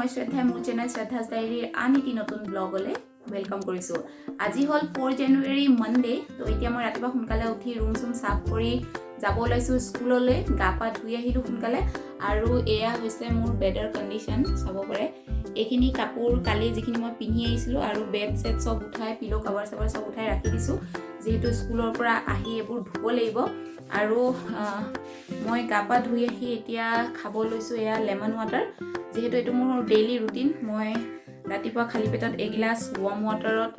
মই শ্ৰদ্ধা মোৰ চেনেল শ্ৰদ্ধাছ ডায়েৰীৰ আন এটি নতুন ব্লগলৈ ওয়েলকাম কৰিছোঁ। আজি হ'ল 4 জানুৱাৰী মনডে। তো এতিয়া মই ৰাতিপুৱা সোনকালে উঠি ৰুম চুম সাফ কৰি যাব ওলাইছোঁ স্কুললৈ। গা পা ধুই আহিলোঁ সোনকালে আৰু এয়া হৈছে মোৰ বেডৰ কণ্ডিশ্যন চাব পাৰে। এইখিনি কাপোৰ কালি যিখিনি মই পিন্ধি আহিছিলোঁ আৰু বেড সেট সব উঠাই পিলো কভাৰ চাভাৰ সব উঠাই ৰাখি দিছোঁ, যিহেতু স্কুলৰ পৰা আহি এইবোৰ ধুব লাগিব। আৰু মই গা পা ধুই আহি এতিয়া খাব লৈছোঁ এয়া লেমন ৱাটাৰ, যিহেতু এইটো মোৰ ডেইলি ৰুটিন। মই ৰাতিপুৱা খালী পেটত এগিলাছ ৱাৰ্ম ৱাটাৰত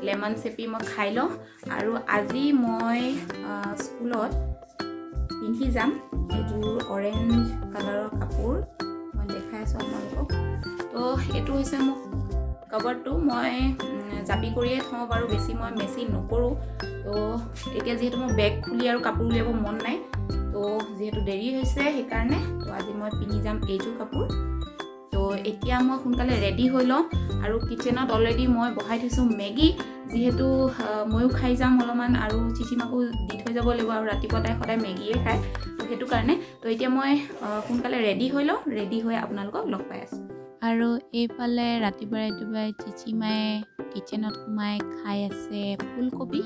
লেমন চেপি মই খাই লওঁ। আৰু আজি মই স্কুলত পিন্ধি যাম এইযোৰ অৰেঞ্জ কালাৰৰ কাপোৰ, মই দেখাই আছোঁ আপোনালোকক। তো এইটো হৈছে মোক কভাৰটো মই জাপি কৰিয়ে থওঁ বাৰু, বেছি মই মেচিন নকৰোঁ। তো এতিয়া যিহেতু মোৰ বেগ খুলি আৰু কাপোৰ উলিয়াব মন নাই, তো যিহেতু দেৰি হৈছে সেইকাৰণে তো আজি মই পিন্ধি যাম এইযোৰ কাপোৰ। তো এতিয়া মই সোনকালে ৰেডি হৈ লওঁ আৰু কিচেনত অলৰেডি মই বহাই থৈছোঁ মেগী, যিহেতু ময়ো খাই যাম অলপমান আৰু চিচিমাকো দি থৈ যাব লাগিব, আৰু ৰাতিপুৱা তাই সদায় মেগীয়ে খায়, তো সেইটো কাৰণে। তো এতিয়া মই সোনকালে ৰেডি হৈ লওঁ, ৰেডি হৈ আপোনালোকক লগ পাই আছোঁ। আৰু এইফালে ৰাতিপুৱাই চিচিমায়ে কিচেনত সোমাই খাই আছে ফুলকবি।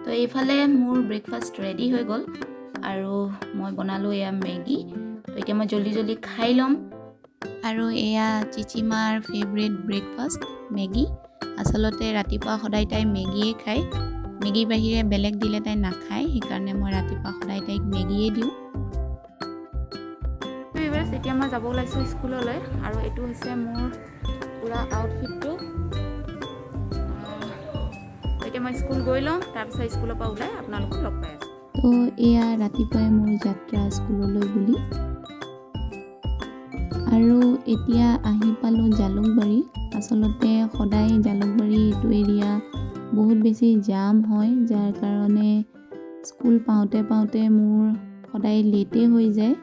তো এইফালে মোৰ ব্ৰেকফাষ্ট ৰেডি হৈ গ'ল আৰু মই বনালোঁ এয়া মেগী। তো এতিয়া মই জল্দি খাই ল'ম। আৰু এয়া চিচিমাৰ ফেভৰেট ব্ৰেকফাষ্ট মেগী। আচলতে ৰাতিপুৱা সদায় তাই মেগীয়ে খায়, মেগীৰ বাহিৰে বেলেগ দিলে তাই নাখায়, সেইকাৰণে মই ৰাতিপুৱা সদায় তাইক মেগীয়ে দিওঁ। এতিয়া মই যাব ওলাইছোঁ স্কুললৈ, আৰু এইটো হৈছে মোৰ পুৰা আউটফিটটো। এতিয়া মই স্কুল গৈ লওঁ, তাৰপিছত স্কুলৰ পৰা ওলাই আপোনালোকক লগ পাই আছোঁ। তো এয়া ৰাতিপুৱাই মোৰ যাত্ৰা স্কুললৈ বুলি। আৰু এতিয়া আহি পালোঁ জালুকবাৰী। আচলতে সদায় জালুকবাৰী এইটো এৰিয়া বহুত বেছি জাম হয়, যাৰ কাৰণে স্কুল পাওঁতে মোৰ সদায় লেটেই হৈ যায়।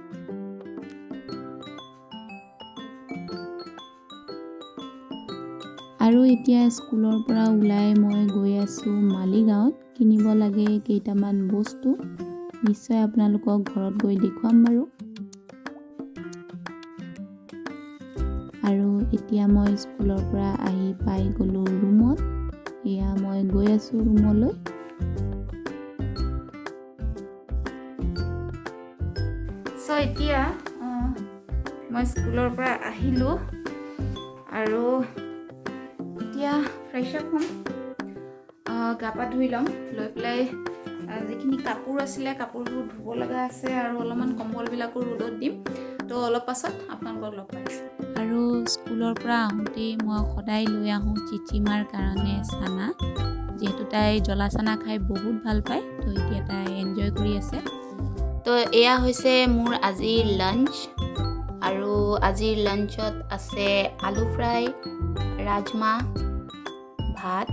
আৰু এতিয়া স্কুলৰ পৰা ওলাই মই গৈ আছোঁ মালিগাঁৱত, কিনিব লাগে কেইটামান বস্তু, নিশ্চয় আপোনালোকক ঘৰত গৈ দেখুৱাম বাৰু। আৰু এতিয়া মই স্কুলৰ পৰা আহি পাই গ'লোঁ ৰুমত। এয়া মই গৈ আছোঁ ৰুমলৈ। চ' এতিয়া মই স্কুলৰ পৰা আহিলোঁ আৰু এতিয়া ফ্ৰেছ আপ হ'ম, গা পা ধুই ল'ম, লৈ পেলাই যিখিনি কাপোৰ আছিলে কাপোৰবোৰ ধুব লগা আছে আৰু অলপমান কম্বলবিলাকো ৰ'দত দিম। তো অলপ পাছত আপোনালোকক লগ পাইছোঁ। আৰু স্কুলৰ পৰা আহোঁতেই মই সদায় লৈ আহোঁ চিচিমাৰ কাৰণে চানা, যিহেতু তাই জ্বলা চানা খাই বহুত ভাল পায়, তো এতিয়া তাই এনজয় কৰি আছে। তো এয়া হৈছে মোৰ আজিৰ লাঞ্চ, আৰু আজিৰ লাঞ্চত আছে আলু ফ্ৰাই, ৰাজমা, ভাত,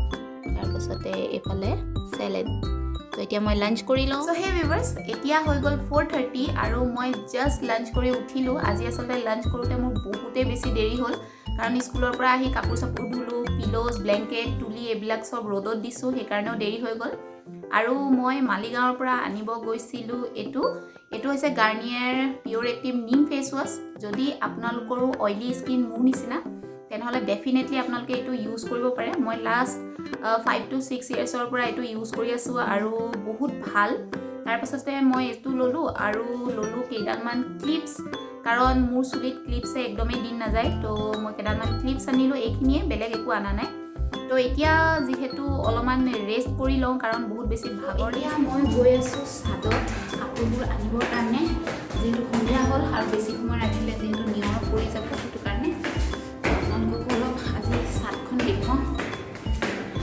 তাৰপাছতে এইফালে চেলেড। তো এতিয়া মই লাঞ্চ কৰি লওঁ। চ' হে ভিউৱাৰ্ছ, এতিয়া হৈ গ'ল 4:30 আৰু মই জাষ্ট লাঞ্চ কৰি উঠিলোঁ। আজি আচলতে লাঞ্চ কৰোঁতে মোৰ বহুতেই বেছি দেৰি হ'ল, কাৰণ স্কুলৰ পৰা আহি কাপোৰ চাপোৰ ধুলোঁ, পিলোজ, ব্লেংকেট, তুলি এইবিলাক চব ৰ'দত দিছোঁ, সেইকাৰণেও দেৰি হৈ গ'ল। আৰু মই মালিগাঁৱৰ পৰা আনিব গৈছিলোঁ এইটো হৈছে গাৰ্নিয়াৰ পিয়'ৰ এক্টিভ নিম ফেচ ৱাছ। যদি আপোনালোকৰো অইলি স্কিন মোৰ নিচিনা, তেনেহ'লে ডেফিনেটলি আপোনালোকে এইটো ইউজ কৰিব পাৰে। মই লাষ্ট 5 to 6 yearsৰ পৰা এইটো ইউজ কৰি আছোঁ আৰু বহুত ভাল। তাৰপাছতে মই এইটো ল'লোঁ আৰু ল'লোঁ কেইডালমান ক্লিপছ, কাৰণ মোৰ চুলিত ক্লিপছে একদমেই দিন নাযায়। তো মই কেইডালমান ক্লিপছ আনিলোঁ, এইখিনিয়ে, বেলেগ একো অনা নাই। তো এতিয়া যিহেতু অলপমান ৰেষ্ট কৰি লওঁ, কাৰণ বহুত বেছি ভাগৰ। এতিয়া মই গৈ আছোঁ ছাদত কাপোৰবোৰ আনিবৰ কাৰণে, যিহেতু সন্ধিয়া হ'ল আৰু বেছি সময় ৰাখিলে যিহেতু নিয়ৰ পৰি যাব, সেইটো কাৰণে আপোনালোককো অলপ আজি ছাদখন দেখুৱাওঁ।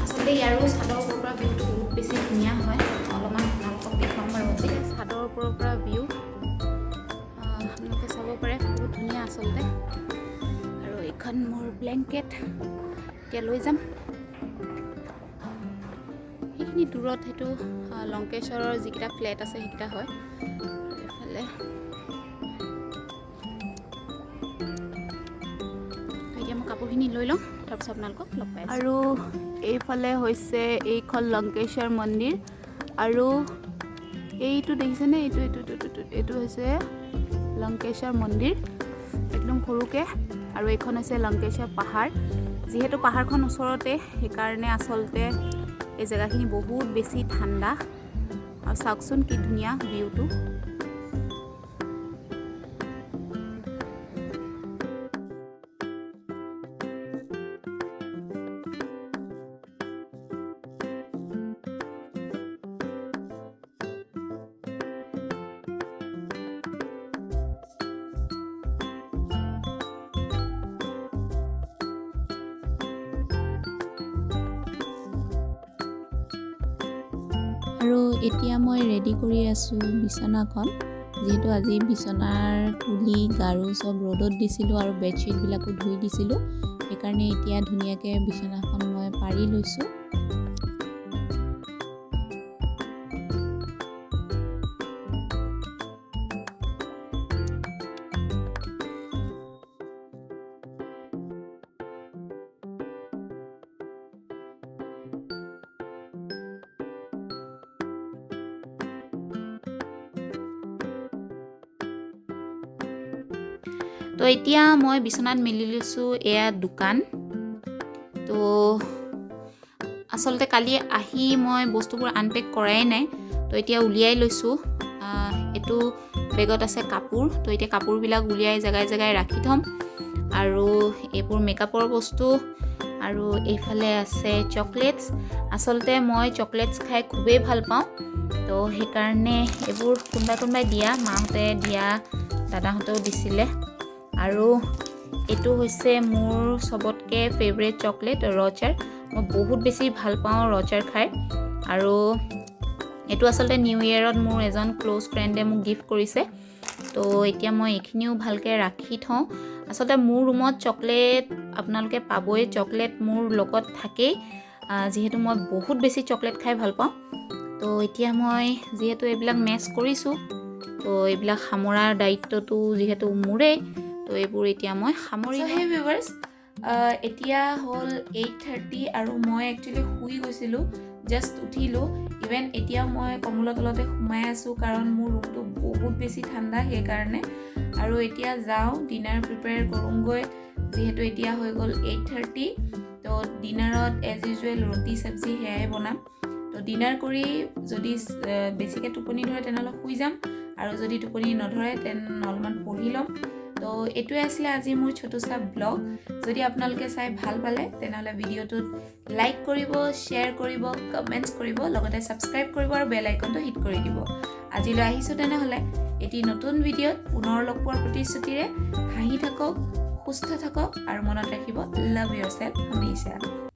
আচলতে ইয়াৰো ছাদৰ ওপৰৰ পৰা ভিউটো বহুত বেছি ধুনীয়া হয়, অলপমান আপোনালোকক দেখুৱাম বাৰু। এতিয়া ছাদৰ ওপৰৰ পৰা ভিউ আপোনালোকে চাব পাৰে, বহুত ধুনীয়া আচলতে। আৰু এইখন মোৰ ব্লেংকেট, এতিয়া লৈ যাম। সেইখিনি দূৰত সেইটো লংকেশ্বৰৰ যিকেইটা ফ্লেট আছে সেইকেইটা হয়। এইফালে এতিয়া মই কাপোৰখিনি লৈ লওঁ, তাৰপিছত আপোনালোকক লগ পাই আছোঁ। আৰু এইফালে হৈছে এইখন লংকেশ্বৰ মন্দিৰ, আৰু এইটো দেখিছেনে, এইটো হৈছে লংকেশ্বৰ মন্দিৰ। সৰুকৈ আৰু এইখন হৈছে লংকেশ্বৰ পাহাৰ যিহেতু পাহাৰখন ওচৰতে সেইকাৰণে আচলতে এই জেগাখিনি বহুত বেছি ঠাণ্ডা আৰু চাওকচোন কি ধুনীয়া ভিউটো আৰু এতিয়া মই ৰেডি কৰি আছোঁ বিচনাখন যিহেতু আজি বিচনাৰ তুলি গাৰু চব ৰ'দত দিছিলোঁ আৰু বেডশ্বীটবিলাকো ধুই দিছিলোঁ সেইকাৰণে এতিয়া ধুনীয়াকৈ বিচনাখন মই পাৰি লৈছোঁ তো এতিয়া মই বিচনাত মেলি লৈছোঁ এয়া দোকান তো আচলতে কালি আহি মই বস্তুবোৰ আনপেক কৰাই নাই তো এতিয়া উলিয়াই লৈছোঁ এইটো বেগত আছে কাপোৰ তো এতিয়া কাপোৰবিলাক উলিয়াই জেগাই জেগাই ৰাখি থ'ম আৰু এইবোৰ মেকআপৰ বস্তু আৰু এইফালে আছে চকলেটছ আচলতে মই চকলেটছ খাই খুবেই ভাল পাওঁ তো সেইকাৰণে এইবোৰ কোনোবাই দিয়া মাহঁতে দিয়া দাদাহঁতেও দিছিলে আৰু এইটো হৈছে মোৰ চবতকৈ ফেভৰেট চকলেট ৰজাৰ মই বহুত বেছি ভাল পাওঁ ৰজাৰ খাই আৰু এইটো আচলতে নিউ ইয়েৰত মোৰ এজন ক্ল'জ ফ্ৰেণ্ডে মোক গিফ্ট কৰিছে তো এতিয়া মই এইখিনিও ভালকৈ ৰাখি থওঁ আচলতে মোৰ ৰুমত চকলেট আপোনালোকে পাবই চকলেট মোৰ লগত থাকেই যিহেতু মই বহুত বেছি চকলেট খাই ভাল পাওঁ তো এতিয়া মই যিহেতু এইবিলাক মেচ কৰিছোঁ তো এইবিলাক সামৰাৰ দায়িত্বটো যিহেতু মোৰেই তো এইবোৰ এতিয়া মই সামৰি হে ভিউৱাৰ্ছ এতিয়া হ'ল 8:30 আৰু মই একচুৱেলি শুই গৈছিলোঁ জাষ্ট উঠিলোঁ ইভেন এতিয়া মই কম্বলৰ তলতে সোমাই আছোঁ কাৰণ মোৰ ৰুমটো বহুত বেছি ঠাণ্ডা সেইকাৰণে আৰু এতিয়া যাওঁ ডিনাৰ প্ৰিপেয়াৰ কৰোঁগৈ যিহেতু এতিয়া হৈ গ'ল 8:30 তো ডিনাৰত এজ ইউজুৱেল ৰুটি চব্জি সেয়াই বনাম তো ডিনাৰ কৰি যদি বেছিকৈ টোপনি ধৰে তেনেহ'লে শুই যাম আৰু যদি টোপনি নধৰে তেন অলপমান পঢ়ি ল'ম তো এইটোৱে আছিলে আজি মোৰ ছোটুছা ব্লগ যদি আপোনালোকে চাই ভাল পালে তেনেহ'লে ভিডিঅ'টোত লাইক কৰিব শ্বেয়াৰ কৰিব কমেণ্টছ কৰিব লগতে ছাবস্ক্ৰাইব কৰিব আৰু বেল আইকনটো হিট কৰি দিব আজিলৈ আহিছোঁ তেনেহ'লে এটি নতুন ভিডিঅ'ত পুনৰ লগ পোৱাৰ প্ৰতিশ্ৰুতিৰে হাঁহি থাকক সুস্থ থাকক আৰু মনত ৰাখিব লাভ ইয়ৰছেল্ফ হামেশা